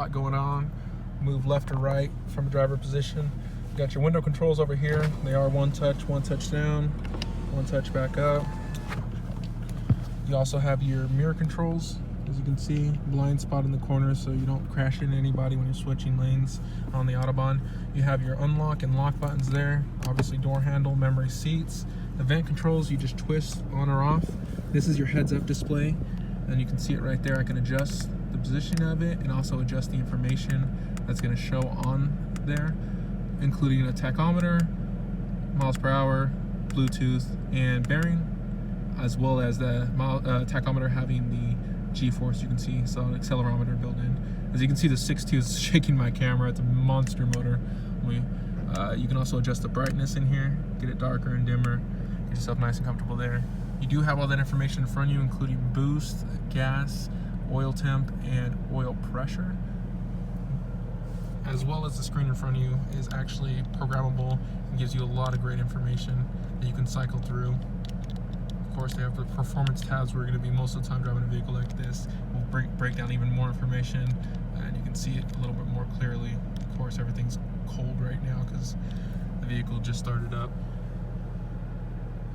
lot going on. Move left or right from the driver position. You got your window controls over here. They are one touch down, one touch back up. You also have your mirror controls, as you can see, blind spot in the corner so you don't crash into anybody when you're switching lanes on the Autobahn. You have your unlock and lock buttons there, obviously door handle, memory seats. The vent controls, you just twist on or off. This is your heads-up display, and you can see it right there. I can adjust the position of it and also adjust the information that's going to show on there, including a tachometer, miles per hour, Bluetooth, and bearing, as well as the tachometer having the G-force. You can see so an accelerometer built in. As you can see, the 6.2 is shaking my camera. It's a monster motor. You can also adjust the brightness in here, get it darker and dimmer, get yourself nice and comfortable there. You do have all that information in front of you, including boost, gas, oil temp, and oil pressure, as well as the screen in front of you is actually programmable and gives you a lot of great information that you can cycle through. Of course, they have the performance tabs where you're going to be most of the time driving a vehicle like this. We'll break down even more information, and you can see it a little bit more clearly. Of course, everything's cold right now because the vehicle just started up.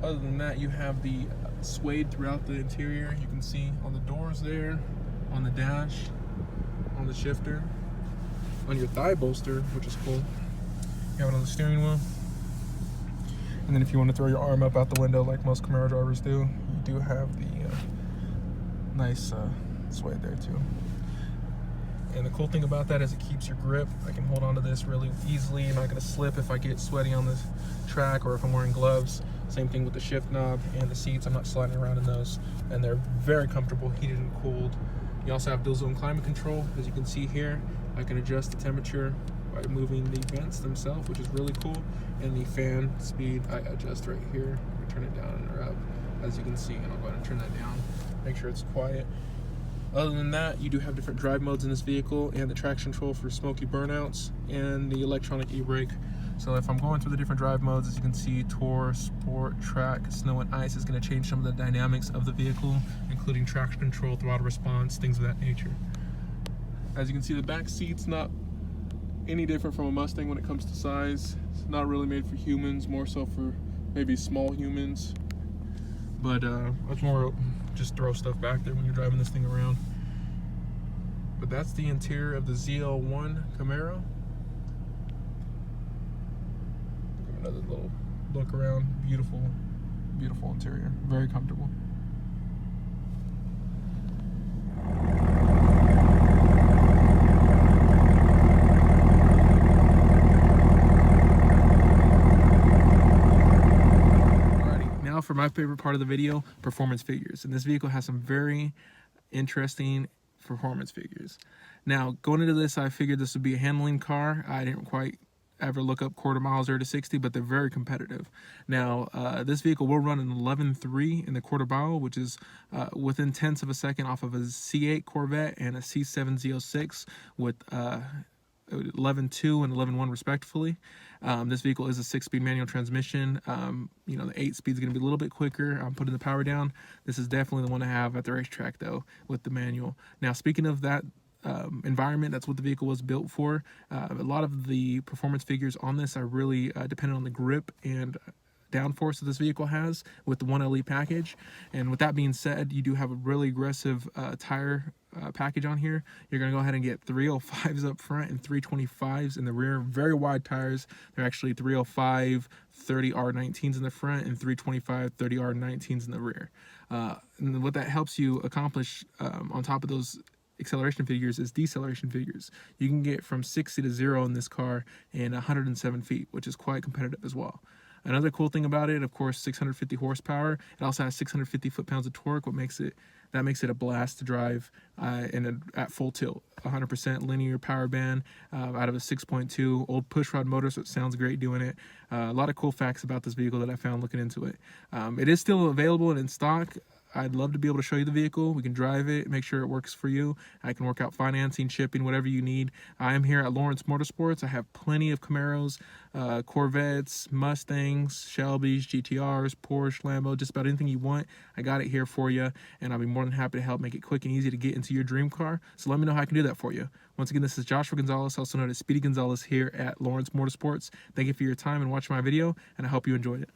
Other than that, you have the suede throughout the interior. You can see on the doors there, on the dash, on the shifter, on your thigh bolster, which is cool. You have it on the steering wheel. And then if you want to throw your arm up out the window like most Camaro drivers do, you do have the nice suede there too. And the cool thing about that is it keeps your grip. I can hold onto this really easily. I'm not going to slip if I get sweaty on the track or if I'm wearing gloves. Same thing with the shift knob and the seats. I'm not sliding around in those. And they're very comfortable, heated and cooled. You also have dual zone climate control. As you can see here, I can adjust the temperature by moving the vents themselves, which is really cool. And the fan speed, I adjust right here. I can turn it down or up, as you can see. And I'll go ahead and turn that down, make sure it's quiet. Other than that, you do have different drive modes in this vehicle and the traction control for smoky burnouts and the electronic e-brake. So if I'm going through the different drive modes, as you can see, Tour, Sport, Track, Snow and Ice is going to change some of the dynamics of the vehicle, including traction control, throttle response, things of that nature. As you can see, the back seat's not any different from a Mustang when it comes to size. It's not really made for humans, more so for maybe small humans. But it's more just throw stuff back there when you're driving this thing around. But that's the interior of the ZL1 Camaro. Give another little look around. Beautiful, beautiful interior. Very comfortable. For my favorite part of the video, performance figures. And this vehicle has some very interesting performance figures. Now, going into this, I figured this would be a handling car. I didn't quite ever look up quarter miles 0 to 60, but they're very competitive. Now, this vehicle will run an 11.3 in the quarter mile, which is within tenths of a second off of a C8 Corvette and a C7 Z06 with 11.2 and 11.1 respectively. This vehicle is a 6-speed manual transmission. You know, the 8-speed is going to be a little bit quicker. I'm putting the power down. This is definitely the one to have at the racetrack, though, with the manual. Now, speaking of that environment, that's what the vehicle was built for. A lot of the performance figures on this are really dependent on the grip and downforce that this vehicle has with the 1LE package. And with that being said, you do have a really aggressive tire package on here. You're going to go ahead and get 305s up front and 325s in the rear. Very wide tires. They're actually 305 30R19s in the front and 325 30R19s in the rear. And what that helps you accomplish on top of those acceleration figures is deceleration figures. You can get from 60 to 0 in this car in 107 feet, which is quite competitive as well. Another cool thing about it, of course, 650 horsepower. It also has 650 foot-pounds of torque, what makes it a blast to drive at full tilt. 100% linear power band out of a 6.2 old pushrod motor, so it sounds great doing it. A lot of cool facts about this vehicle that I found looking into it. It is still available and in stock. I'd love to be able to show you the vehicle. We can drive it, make sure it works for you. I can work out financing, shipping, whatever you need. I am here at Lawrence Motorsports. I have plenty of Camaros, Corvettes, Mustangs, Shelbys, GTRs, Porsche, Lambo, just about anything you want. I got it here for you, and I'll be more than happy to help make it quick and easy to get into your dream car. So let me know how I can do that for you. Once again, this is Joshua Gonzalez, also known as Speedy Gonzalez, here at Lawrence Motorsports. Thank you for your time and watching my video, and I hope you enjoyed it.